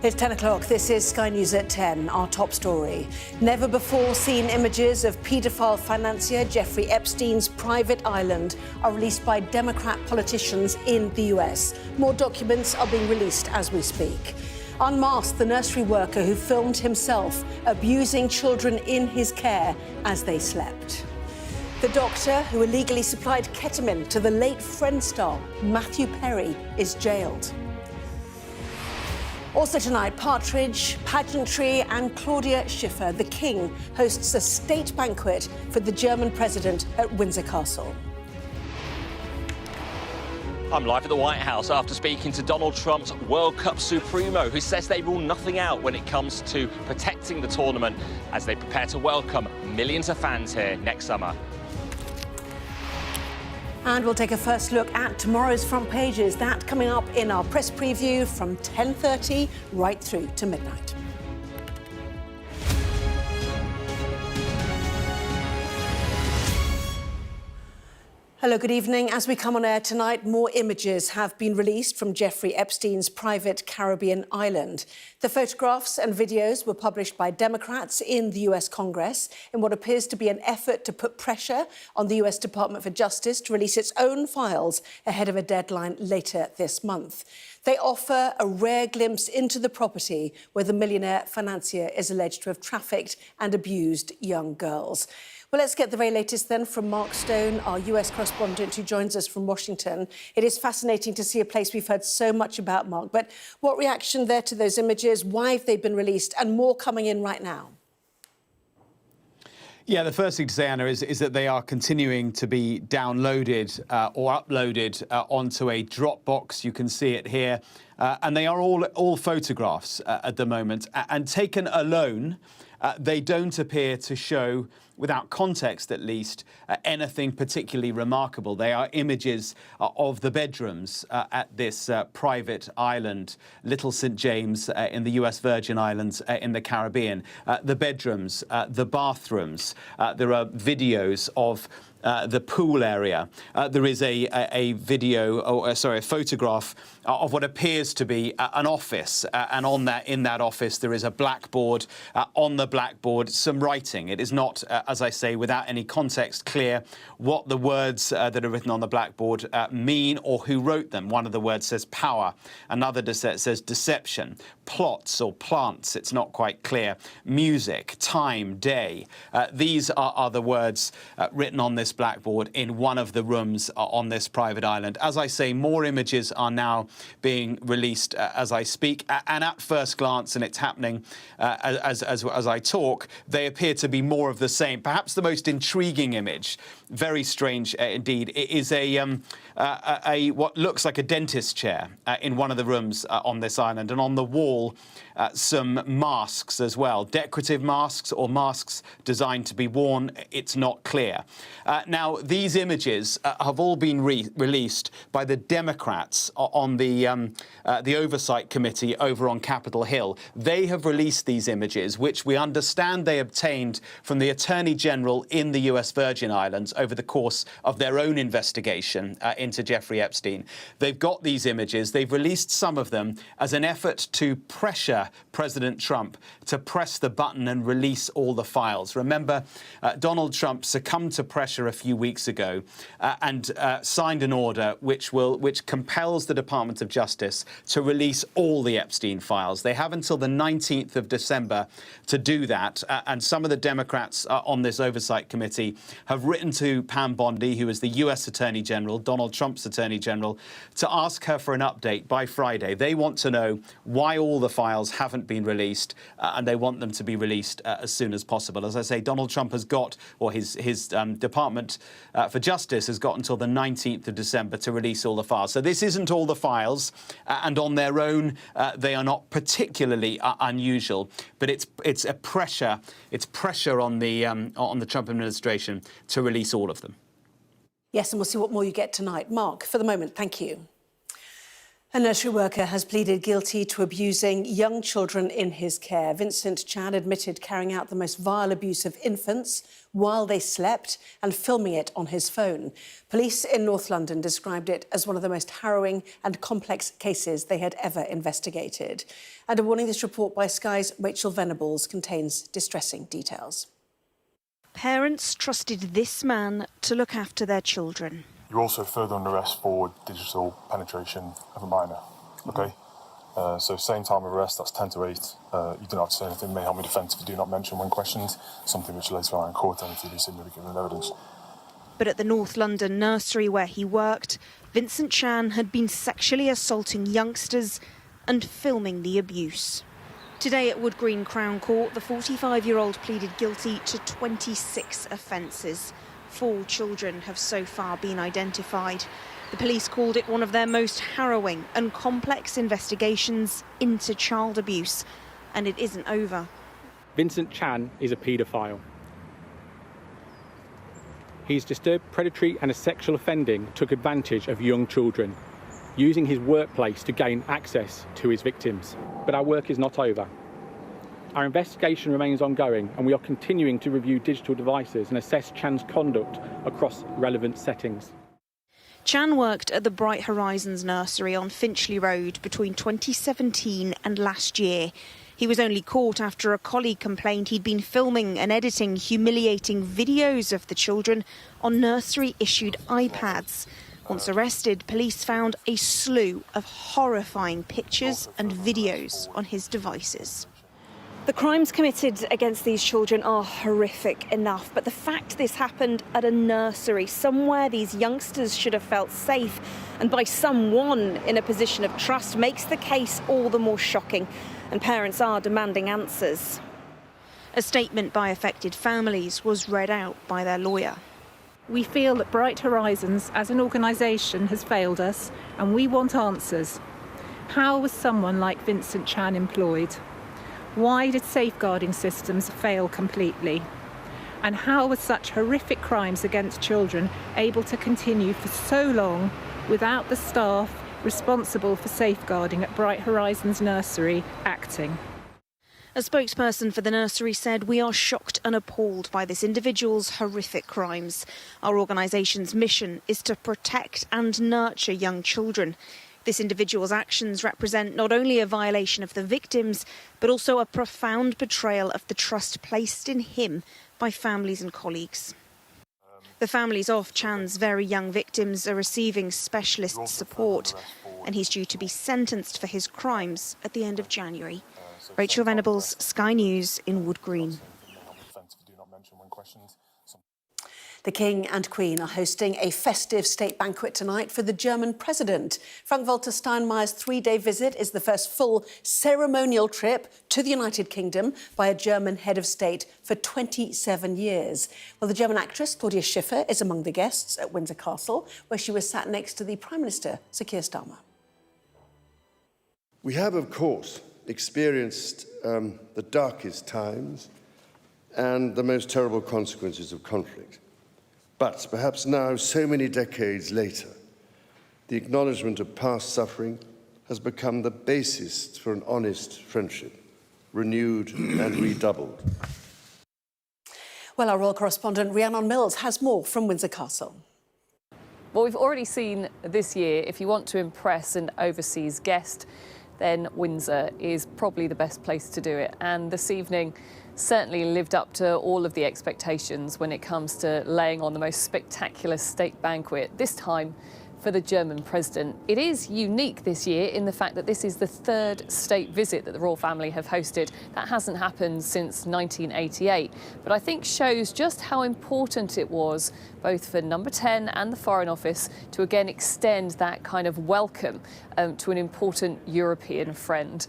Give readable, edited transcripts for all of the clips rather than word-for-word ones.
It's 10 o'clock. This is Sky News at 10, our top story. Never before seen images of paedophile financier Jeffrey Epstein's private island are released by Democrat politicians in the US. More documents are being released as we speak. Unmasked, the nursery worker who filmed himself abusing children in his care as they slept. The doctor who illegally supplied ketamine to the late Friends star Matthew Perry is jailed. Also tonight, Partridge, pageantry and Claudia Schiffer. The King hosts a state banquet for the German president at Windsor Castle. I'm live at the White House after speaking to Donald Trump's World Cup Supremo, who says they rule nothing out when it comes to protecting the tournament as they prepare to welcome millions of fans here next summer. And we'll take a first look at tomorrow's front pages. That coming up in our press preview from 10:30 right through to midnight. Hello, good evening. As we come on air tonight, more images have been released from Jeffrey Epstein's private Caribbean island. The photographs and videos were published by Democrats in the US Congress in what appears to be an effort to put pressure on the US Department for Justice to release its own files ahead of a deadline later this month. They offer a rare glimpse into the property where the millionaire financier is alleged to have trafficked and abused young girls. Well, let's get the very latest then from Mark Stone, our US correspondent who joins us from Washington. It is fascinating to see a place we've heard so much about, Mark. But what reaction there to those images? Why have they been released? And more coming in right now. Yeah, the first thing to say, Anna, is that they are continuing to be downloaded or uploaded onto a Dropbox. You can see it here. And they are all photographs at the moment. And taken alone, they don't appear to show, without context at least, anything particularly remarkable. They are images of the bedrooms at this private island, Little St. James in the US Virgin Islands in the Caribbean. The bedrooms, the bathrooms, there are videos of the pool area. There is a photograph of what appears to be an office, and in that office there is a blackboard. On the blackboard, some writing. It is not, as I say, without any context, clear what the words that are written on the blackboard mean or who wrote them. One of the words says power, another says deception, plots or plants. It's not quite clear. Music, time, day. These are the words written on this blackboard in one of the rooms on this private island. As I say, more images are now being released as I speak, and at first glance, and it's happening as I talk, they appear to be more of the same. Perhaps the most intriguing image, very strange indeed, is what looks like a dentist chair in one of the rooms on this island, and on the wall some masks as well, decorative masks or masks designed to be worn. It's not clear. Now, these images have all been released by the Democrats on the Oversight Committee over on Capitol Hill. They have released these images, which we understand they obtained from the Attorney General in the US Virgin Islands over the course of their own investigation into Jeffrey Epstein. They've got these images. They've released some of them as an effort to pressure President Trump to press the button and release all the files. Remember, Donald Trump succumbed to pressure a few weeks ago and signed an order which compels the Department of Justice to release all the Epstein files. They have until the 19th of December to do that. And some of the Democrats on this Oversight Committee have written to Pam Bondi, who is the US Attorney General, Donald Trump's Attorney General, to ask her for an update by Friday. They want to know why all the files haven't been released, and they want them to be released as soon as possible. As I say, Donald Trump has got, or his Department for Justice has got until the 19th of December to release all the files. So this isn't all the files, and on their own, they are not particularly unusual. But it's a pressure. It's pressure on the Trump administration to release all of them. Yes, and we'll see what more you get tonight. Mark, for the moment, thank you. A nursery worker has pleaded guilty to abusing young children in his care. Vincent Chan admitted carrying out the most vile abuse of infants while they slept and filming it on his phone. Police in North London described it as one of the most harrowing and complex cases they had ever investigated. And a warning: this report by Sky's Rachel Venables contains distressing details. Parents trusted this man to look after their children. You're also further under arrest for digital penetration of a minor. Okay? So same time of arrest, that's 10 to 8. You don't have to say anything, may help me defend if you do not mention when questioned, something which later on in court and to be significant evidence. But at the North London nursery where he worked, Vincent Chan had been sexually assaulting youngsters and filming the abuse. Today at Wood Green Crown Court, the 45-year-old pleaded guilty to 26 offences. 4 children have so far been identified. The police called it one of their most harrowing and complex investigations into child abuse. And it isn't over. Vincent Chan is a paedophile. He's disturbed, predatory and sexual offending took advantage of young children, using his workplace to gain access to his victims. But our work is not over. Our investigation remains ongoing and we are continuing to review digital devices and assess Chan's conduct across relevant settings. Chan worked at the Bright Horizons nursery on Finchley Road between 2017 and last year. He was only caught after a colleague complained he'd been filming and editing humiliating videos of the children on nursery-issued iPads. Once arrested, police found a slew of horrifying pictures and videos on his devices. The crimes committed against these children are horrific enough, but the fact this happened at a nursery, somewhere these youngsters should have felt safe, and by someone in a position of trust, makes the case all the more shocking, and parents are demanding answers. A statement by affected families was read out by their lawyer. We feel that Bright Horizons as an organisation has failed us, and we want answers. How was someone like Vincent Chan employed? Why did safeguarding systems fail completely? And how were such horrific crimes against children able to continue for so long without the staff responsible for safeguarding at Bright Horizons Nursery acting? A spokesperson for the nursery said, "We are shocked and appalled by this individual's horrific crimes. Our organisation's mission is to protect and nurture young children. This individual's actions represent not only a violation of the victims, but also a profound betrayal of the trust placed in him by families and colleagues." The families of Chan's very young victims are receiving specialist support, and he's due to be sentenced for his crimes at the end of January. Rachel Venables, Sky News in Wood Green. The King and Queen are hosting a festive state banquet tonight for the German president. Frank-Walter Steinmeier's 3-day visit is the first full ceremonial trip to the United Kingdom by a German head of state for 27 years. Well, the German actress Claudia Schiffer is among the guests at Windsor Castle, where she was sat next to the Prime Minister, Sir Keir Starmer. We have, of course, experienced the darkest times and the most terrible consequences of conflict. But perhaps now, so many decades later, the acknowledgement of past suffering has become the basis for an honest friendship, renewed and redoubled. Well, our royal correspondent Rhiannon Mills has more from Windsor Castle. Well, we've already seen this year, if you want to impress an overseas guest, then Windsor is probably the best place to do it. And this evening certainly lived up to all of the expectations when it comes to laying on the most spectacular state banquet, this time for the German president. It is unique this year in the fact that this is the 3rd state visit that the royal family have hosted. That hasn't happened since 1988, but I think shows just how important it was, both for Number 10 and the Foreign Office, to again extend that kind of welcome to an important European friend.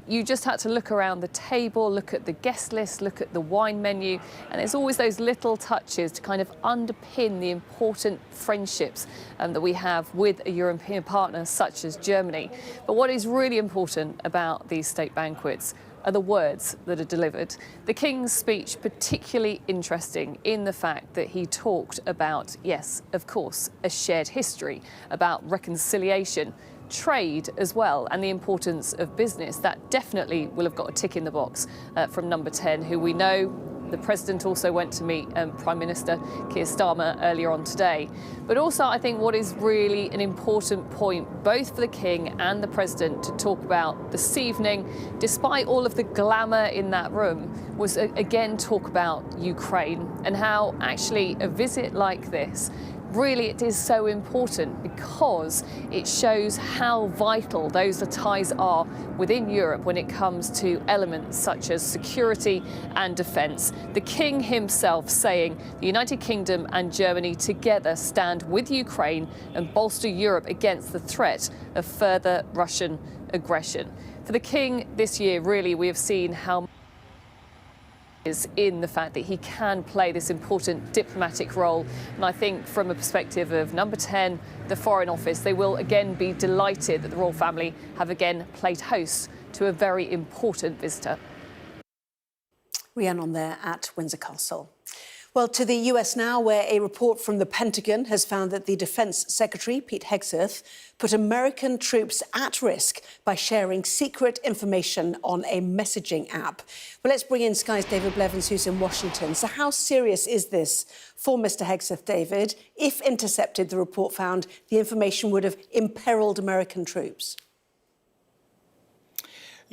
You just had to look around the table, look at the guest list, look at the wine menu, and there's always those little touches to kind of underpin the important friendships that we have with a European partner such as Germany. But what is really important about these state banquets are the words that are delivered. The King's speech particularly interesting in the fact that he talked about, yes, of course, a shared history, about reconciliation, trade as well and the importance of business. That definitely will have got a tick in the box from number 10, who we know the President also went to meet Prime Minister Keir Starmer earlier on today. But also, I think what is really an important point, both for the King and the President, to talk about this evening, despite all of the glamour in that room, was again talk about Ukraine and how actually a visit like this, really it is so important because it shows how vital those ties are within Europe when it comes to elements such as security and defence. The King himself saying the United Kingdom and Germany together stand with Ukraine and bolster Europe against the threat of further Russian aggression. For the King this year, really, we have seen how is in the fact that he can play this important diplomatic role. And I think from a perspective of number 10, the Foreign Office, they will again be delighted that the royal family have again played host to a very important visitor. Rhiannon there at Windsor Castle. Well, to the US now, where a report from the Pentagon has found that the Defence Secretary, Pete Hegseth, put American troops at risk by sharing secret information on a messaging app. Well, let's bring in Sky's David Blevins, who's in Washington. So how serious is this for Mr Hegseth, David? If intercepted, the report found the information would have imperilled American troops.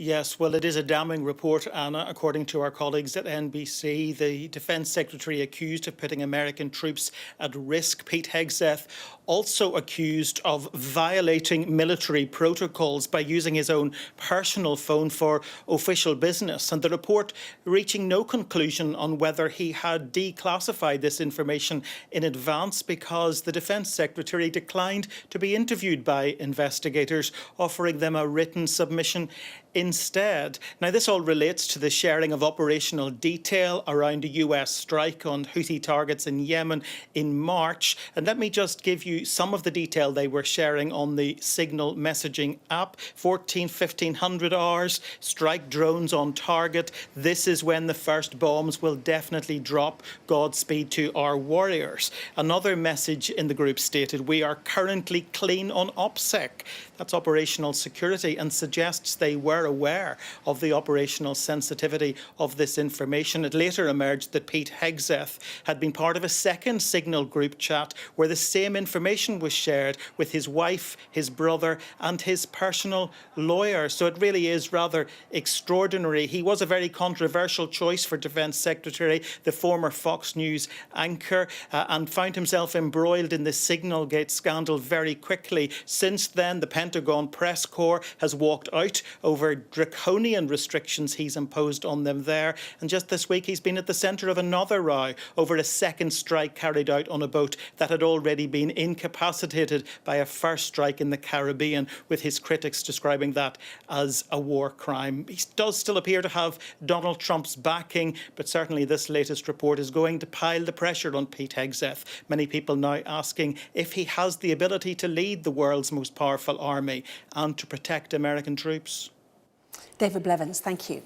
Yes, well, it is a damning report, Anna. According to our colleagues at NBC, the Defence Secretary accused of putting American troops at risk. Pete Hegseth also accused of violating military protocols by using his own personal phone for official business. And the report reaching no conclusion on whether he had declassified this information in advance because the Defence Secretary declined to be interviewed by investigators, offering them a written submission instead. Now, this all relates to the sharing of operational detail around a US strike on Houthi targets in Yemen in March. And let me just give you some of the detail they were sharing on the Signal messaging app. 1500 hours, strike drones on target. This is when the first bombs will definitely drop. Godspeed to our warriors. Another message in the group stated, we are currently clean on OPSEC. That's operational security, and suggests they were aware of the operational sensitivity of this information. It later emerged that Pete Hegseth had been part of a second Signal group chat where the same information was shared with his wife, his brother and his personal lawyer. So it really is rather extraordinary. He was a very controversial choice for Defence Secretary, the former Fox News anchor, and found himself embroiled in the Signalgate scandal very quickly. Since then, the Pentagon press corps has walked out over draconian restrictions he's imposed on them there. And just this week, he's been at the centre of another row over a second strike carried out on a boat that had already been incapacitated by a first strike in the Caribbean, with his critics describing that as a war crime. He does still appear to have Donald Trump's backing, but certainly this latest report is going to pile the pressure on Pete Hegseth. Many people now asking if he has the ability to lead the world's most powerful army and to protect American troops. David Blevins, thank you.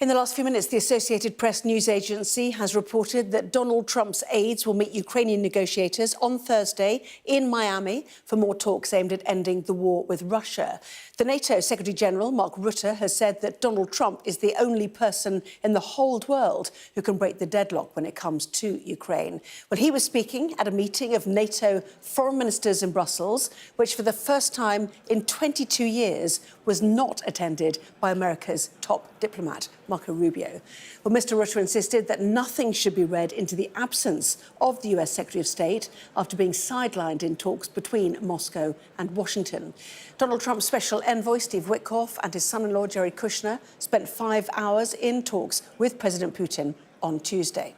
In the last few minutes, the Associated Press news agency has reported that Donald Trump's aides will meet Ukrainian negotiators on Thursday in Miami for more talks aimed at ending the war with Russia. The NATO Secretary-General, Mark Rutte, has said that Donald Trump is the only person in the whole world who can break the deadlock when it comes to Ukraine. Well, he was speaking at a meeting of NATO foreign ministers in Brussels, which for the first time in 22 years was not attended by America's top diplomat, Marco Rubio. Well, Mr. Rutte insisted that nothing should be read into the absence of the US Secretary of State after being sidelined in talks between Moscow and Washington. Donald Trump's special envoy, Steve Witkoff, and his son-in-law, Jared Kushner, spent 5 hours in talks with President Putin on Tuesday.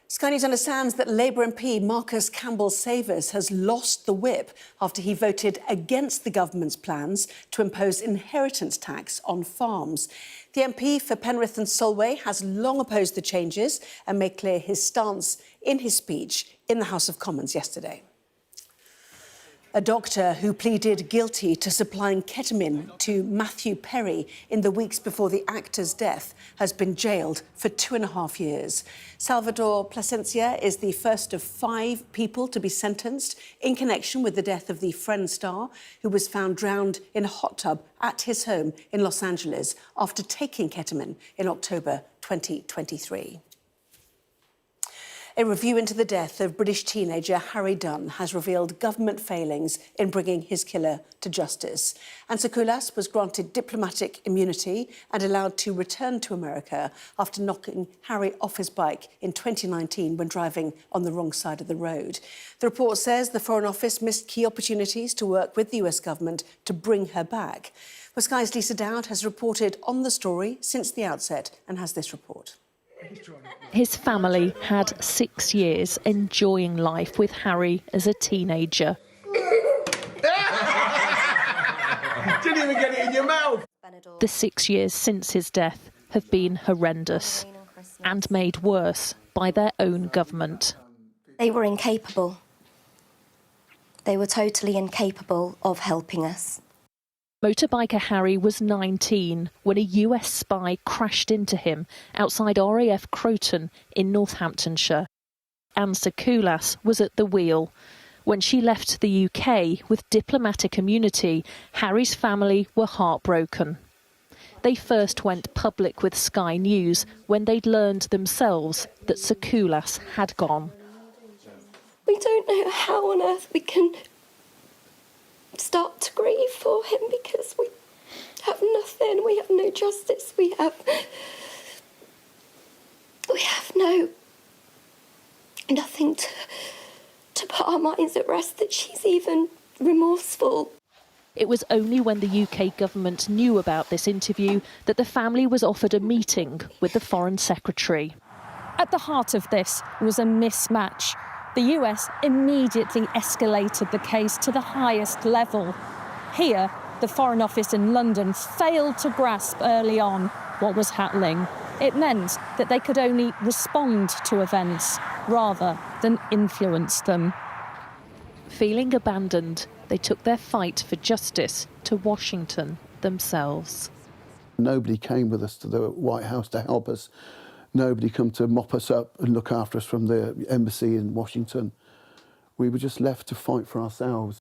Sky News understands that Labour MP Marcus Campbell-Savers has lost the whip after he voted against the government's plans to impose inheritance tax on farms. The MP for Penrith and Solway has long opposed the changes and made clear his stance in his speech in the House of Commons yesterday. A doctor who pleaded guilty to supplying ketamine to Matthew Perry in the weeks before the actor's death has been jailed for 2.5 years. Salvador Plasencia is the first of 5 people to be sentenced in connection with the death of the Friends star, who was found drowned in a hot tub at his home in Los Angeles after taking ketamine in October 2023. A review into the death of British teenager Harry Dunn has revealed government failings in bringing his killer to justice. Ansakoulas was granted diplomatic immunity and allowed to return to America after knocking Harry off his bike in 2019 when driving on the wrong side of the road. The report says the Foreign Office missed key opportunities to work with the US government to bring her back. Well, Sky's Lisa Dowd has reported on the story since the outset and has this report. His family had 6 years enjoying life with Harry as a teenager. Didn't even get it in your mouth. The 6 years since his death have been horrendous and made worse by their own government. They were incapable. They were totally incapable of helping us. Motorbiker Harry was 19 when a US spy crashed into him outside RAF Croton in Northamptonshire. Ansakoulas was at the wheel. When she left the UK with diplomatic immunity, Harry's family were heartbroken. They first went public with Sky News when they'd learned themselves that Sakoulas had gone. We don't know how on earth we can start to grieve for him because we have nothing, we have no justice, we have nothing to put our minds at rest that she's even remorseful. It was only when the UK government knew about this interview that the family was offered a meeting with the Foreign Secretary. At the heart of this was a mismatch. The US immediately escalated the case to the highest level. Here, the Foreign Office in London failed to grasp early on what was happening. It meant that they could only respond to events rather than influence them. Feeling abandoned, they took their fight for justice to Washington themselves. Nobody came with us to the White House to help us. Nobody come to mop us up and look after us from the embassy in Washington. We were just left to fight for ourselves.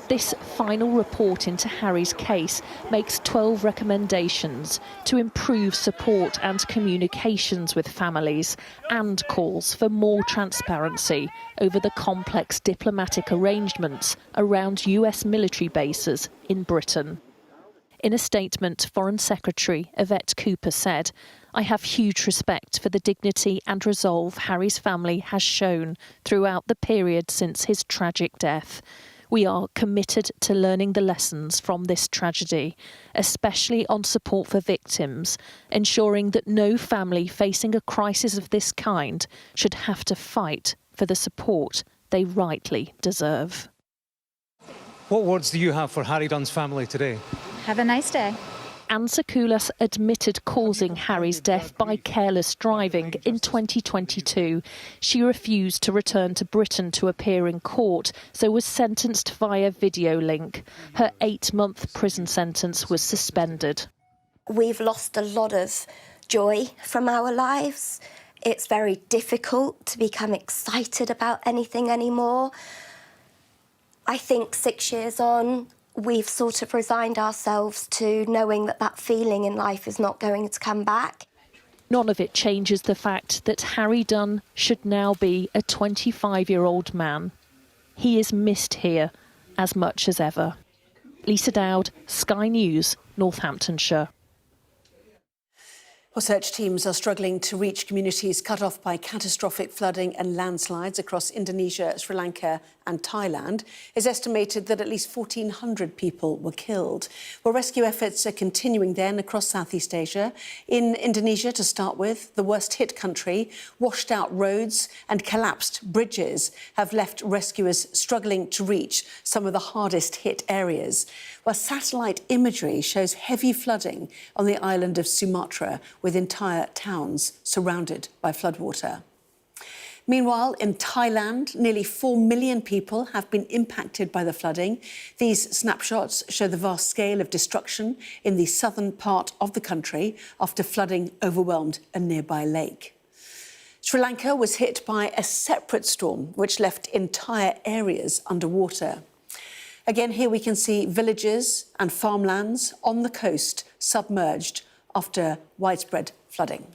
This final report into Harry's case makes 12 recommendations to improve support and communications with families and calls for more transparency over the complex diplomatic arrangements around US military bases in Britain. In a statement, Foreign Secretary Yvette Cooper said, "I have huge respect for the dignity and resolve Harry's family has shown throughout the period since his tragic death. We are committed to learning the lessons from this tragedy, especially on support for victims, ensuring that no family facing a crisis of this kind should have to fight for the support they rightly deserve." What words do you have for Harry Dunn's family today? Have a nice day. Ansakoulas admitted causing Harry's death by careless driving in 2022. She refused to return to Britain to appear in court, so was sentenced via video link. Her 8-month prison sentence was suspended. We've lost a lot of joy from our lives. It's very difficult to become excited about anything anymore. I think 6 years on, we've sort of resigned ourselves to knowing that that feeling in life is not going to come back. None of it changes the fact that Harry Dunn should now be a 25-year-old man. He is missed here as much as ever. Lisa Dowd, Sky News, Northamptonshire. Well, search teams are struggling to reach communities cut off by catastrophic flooding and landslides across Indonesia, Sri Lanka and Thailand. It's estimated that at least 1,400 people were killed. Well, rescue efforts are continuing then across Southeast Asia. In Indonesia, to start with, the worst-hit country, washed-out roads and collapsed bridges have left rescuers struggling to reach some of the hardest-hit areas. While satellite imagery shows heavy flooding on the island of Sumatra, with entire towns surrounded by floodwater. Meanwhile, in Thailand, nearly 4 million people have been impacted by the flooding. These snapshots show the vast scale of destruction in the southern part of the country after flooding overwhelmed a nearby lake. Sri Lanka was hit by a separate storm, which left entire areas underwater. Again, here we can see villages and farmlands on the coast submerged after widespread flooding.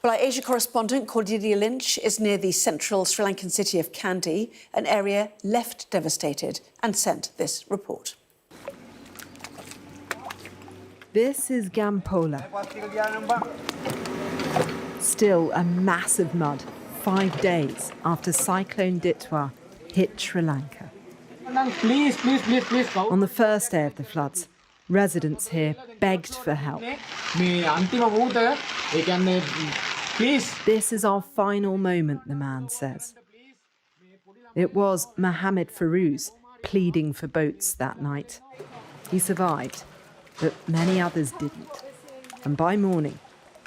Well, our Asia correspondent, Cordelia Lynch, is near the central Sri Lankan city of Kandy, an area left devastated, and sent this report. This is Gampola. Still a mass of mud, 5 days after Cyclone Ditwa hit Sri Lanka. On the first day of the floods, residents here begged for help. This is our final moment, the man says. It was Mohammed Farouz pleading for boats that night. He survived, but many others didn't. And by morning,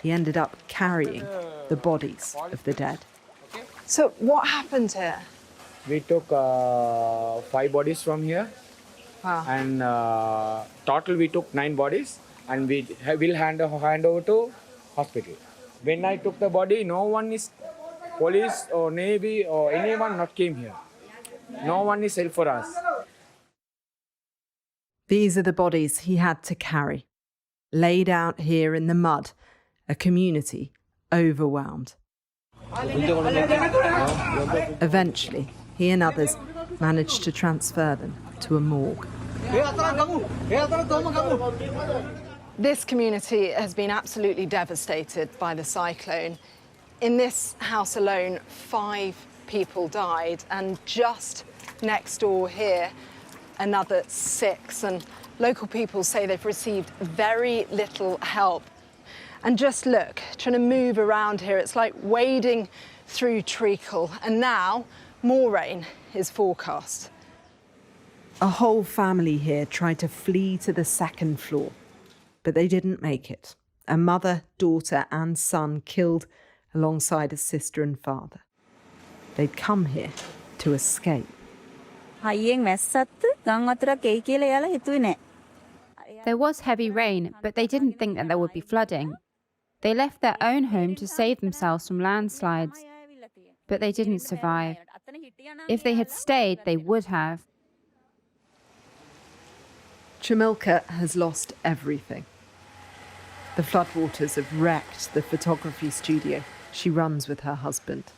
he ended up carrying the bodies of the dead. So what happened here? We took 5 bodies from here. Wow. And total we took 9 bodies, and we will hand over to hospital. When I took the body, no one is police or navy or anyone not came here. No one is help for us. These are the bodies he had to carry, laid out here in the mud, a community overwhelmed. Eventually, he and others managed to transfer them to a morgue. This community has been absolutely devastated by the cyclone. In this house alone, 5 people died, and just next door here, another 6. And local people say they've received very little help. And just look, trying to move around here, it's like wading through treacle. And now, more rain is forecast. A whole family here tried to flee to the 2nd floor, but they didn't make it. A mother, daughter and son killed alongside a sister and father. They'd come here to escape. There was heavy rain, but they didn't think that there would be flooding. They left their own home to save themselves from landslides, but they didn't survive. If they had stayed, they would have. Chamilka has lost everything. The floodwaters have wrecked the photography studio she runs with her husband.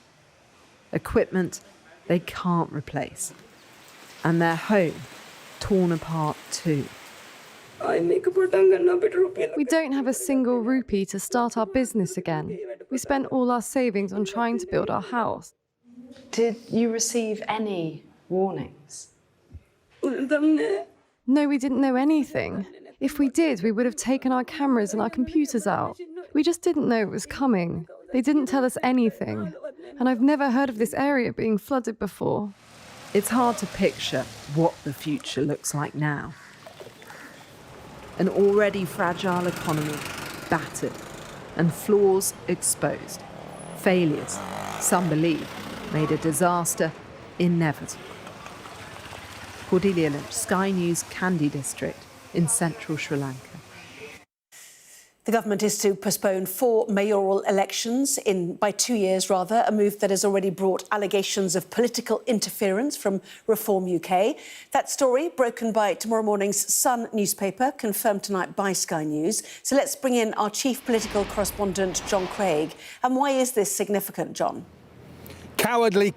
Equipment they can't replace. And their home torn apart too. We don't have a single rupee to start our business again. We spent all our savings on trying to build our house. Did you receive any warnings? No, we didn't know anything. If we did, we would have taken our cameras and our computers out. We just didn't know it was coming. They didn't tell us anything. And I've never heard of this area being flooded before. It's hard to picture what the future looks like now. An already fragile economy battered and flaws exposed. Failures, some believe, made a disaster inevitable. Cordelia Lynch, Sky News, Kandy district in central Sri Lanka. The government is to postpone 4 mayoral elections by 2 years, a move that has already brought allegations of political interference from Reform UK. That story, broken by tomorrow morning's Sun newspaper, confirmed tonight by Sky News. So let's bring in our chief political correspondent, John Craig. And why is this significant, John? Cowardly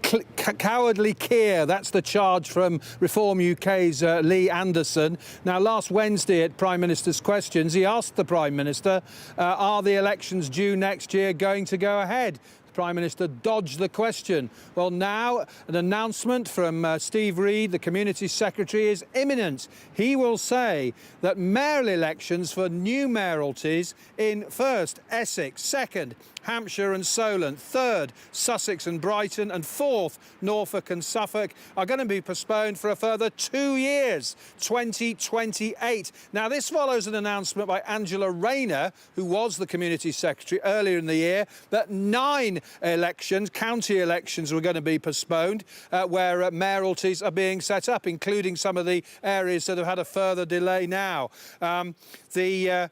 Keir, that's the charge from Reform UK's Lee Anderson. Now, last Wednesday at Prime Minister's Questions, he asked the Prime Minister, are the elections due next year going to go ahead? The Prime Minister dodged the question. Well, now an announcement from Steve Reid, the Community Secretary, is imminent. He will say that mayoral elections for new mayoralties in 1st, Essex, 2nd, Hampshire and Solent, 3rd, Sussex and Brighton, and 4th, Norfolk and Suffolk, are going to be postponed for a further 2 years, 2028. Now, this follows an announcement by Angela Rayner, who was the Community Secretary earlier in the year, that 9 elections. County elections were going to be postponed, where mayoralties are being set up, including some of the areas that have had a further delay now. Angela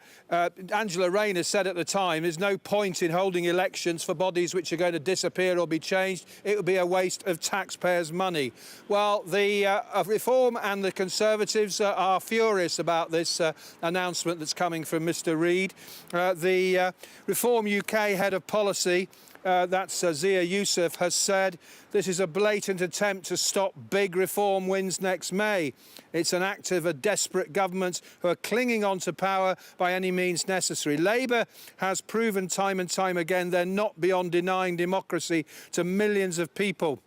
Rayner said at the time there's no point in holding elections for bodies which are going to disappear or be changed. It would be a waste of taxpayers' money. Well, the Reform and the Conservatives are furious about this announcement that's coming from Mr Reid. The Reform UK head of policy, that's Zia Youssef, has said this is a blatant attempt to stop big reform wins next May. It's an act of a desperate government who are clinging on to power by any means necessary. Labour has proven time and time again they're not beyond denying democracy to millions of people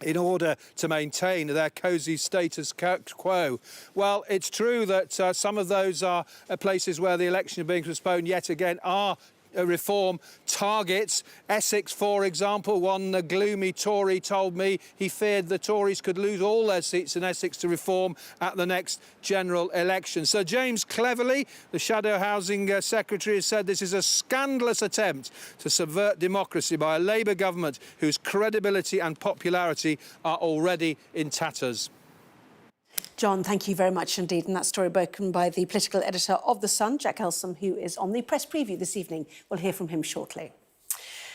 in order to maintain their cosy status quo. Well, it's true that some of those are places where the election is being postponed yet again are reform targets. Essex, for example, one gloomy Tory told me he feared the Tories could lose all their seats in Essex to reform at the next general election. Sir James Cleverly, the Shadow Housing Secretary, has said this is a scandalous attempt to subvert democracy by a Labour government whose credibility and popularity are already in tatters. John, thank you very much indeed. And that story broken by the political editor of The Sun, Jack Elsom, who is on the press preview this evening. We'll hear from him shortly.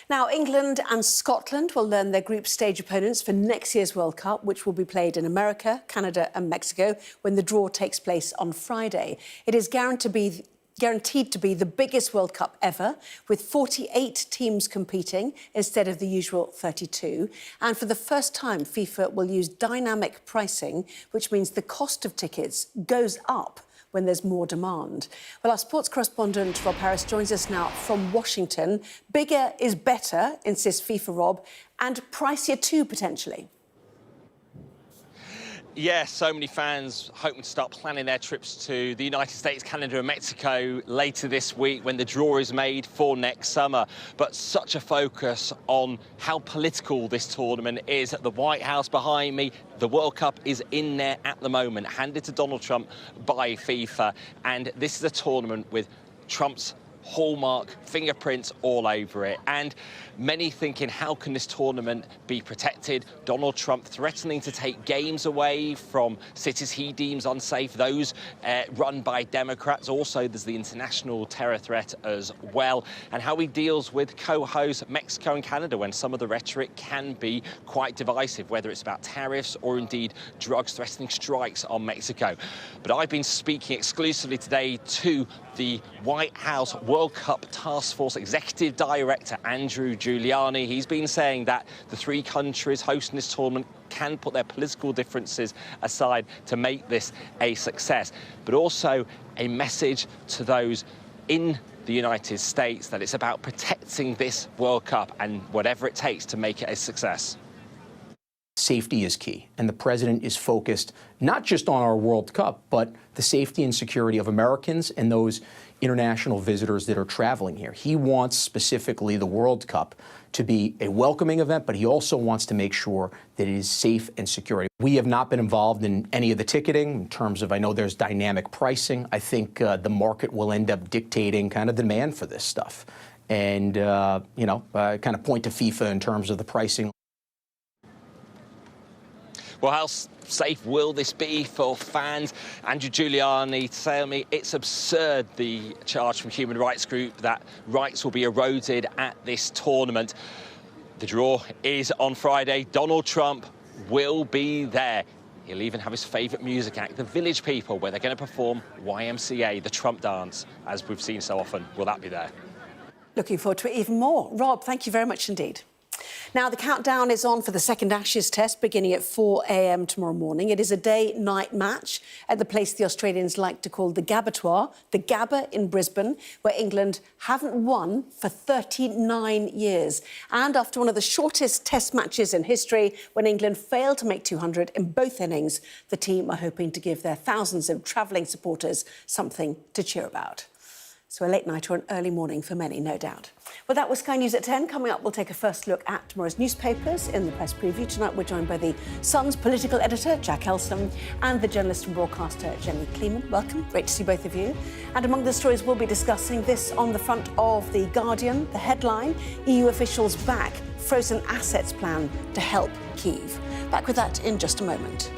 Now, England and Scotland will learn their group stage opponents for next year's World Cup, which will be played in America, Canada and Mexico when the draw takes place on Friday. It is guaranteed to be the biggest World Cup ever, with 48 teams competing instead of the usual 32. And for the first time, FIFA will use dynamic pricing, which means the cost of tickets goes up when there's more demand. Well, our sports correspondent, Rob Harris, joins us now from Washington. Bigger is better, insists FIFA, Rob, and pricier too, potentially. Yeah, so many fans hoping to start planning their trips to the United States, Canada and Mexico later this week when the draw is made for next summer. But such a focus on how political this tournament is. At the White House behind me, the World Cup is in there at the moment, handed to Donald Trump by FIFA. And this is a tournament with Trump's hallmark fingerprints all over it, and many thinking, how can this tournament be protected? Donald Trump threatening to take games away from cities he deems unsafe, those run by Democrats. Also, there's the international terror threat as well, and how he deals with co-hosts Mexico and Canada when some of the rhetoric can be quite divisive, whether it's about tariffs or indeed drugs threatening strikes on Mexico. But I've been speaking exclusively today to the White House World Cup Task Force Executive Director, Andrew Giuliani. He's been saying that the three countries hosting this tournament can put their political differences aside to make this a success, but also a message to those in the United States that it's about protecting this World Cup and whatever it takes to make it a success. Safety is key, and the president is focused not just on our World Cup, but the safety and security of Americans and those international visitors that are traveling here. He wants specifically the World Cup to be a welcoming event, but he also wants to make sure that it is safe and secure. We have not been involved in any of the ticketing in terms of, I know there's dynamic pricing. I think the market will end up dictating kind of demand for this stuff and, kind of point to FIFA in terms of the pricing. Well, how safe will this be for fans? Andrew Giuliani telling me it's absurd, the charge from Human Rights Group, that rights will be eroded at this tournament. The draw is on Friday. Donald Trump will be there. He'll even have his favourite music act, the Village People, where they're going to perform YMCA, the Trump dance, as we've seen so often. Will that be there? Looking forward to it even more. Rob, thank you very much indeed. Now, the countdown is on for the second Ashes test beginning at 4 a.m. tomorrow morning. It is a day-night match at the place the Australians like to call the Gabbatoir, the Gabba in Brisbane, where England haven't won for 39 years. And after one of the shortest test matches in history, when England failed to make 200 in both innings, the team are hoping to give their thousands of travelling supporters something to cheer about. So a late night or an early morning for many, no doubt. Well, that was Sky News at 10. Coming up, we'll take a first look at tomorrow's newspapers in the press preview. Tonight, we're joined by the Sun's political editor, Jack Elson, and the journalist and broadcaster, Jenny Kleeman. Welcome. Great to see both of you. And among the stories we'll be discussing, this on the front of The Guardian, the headline, EU officials back frozen assets plan to help Kyiv. Back with that in just a moment.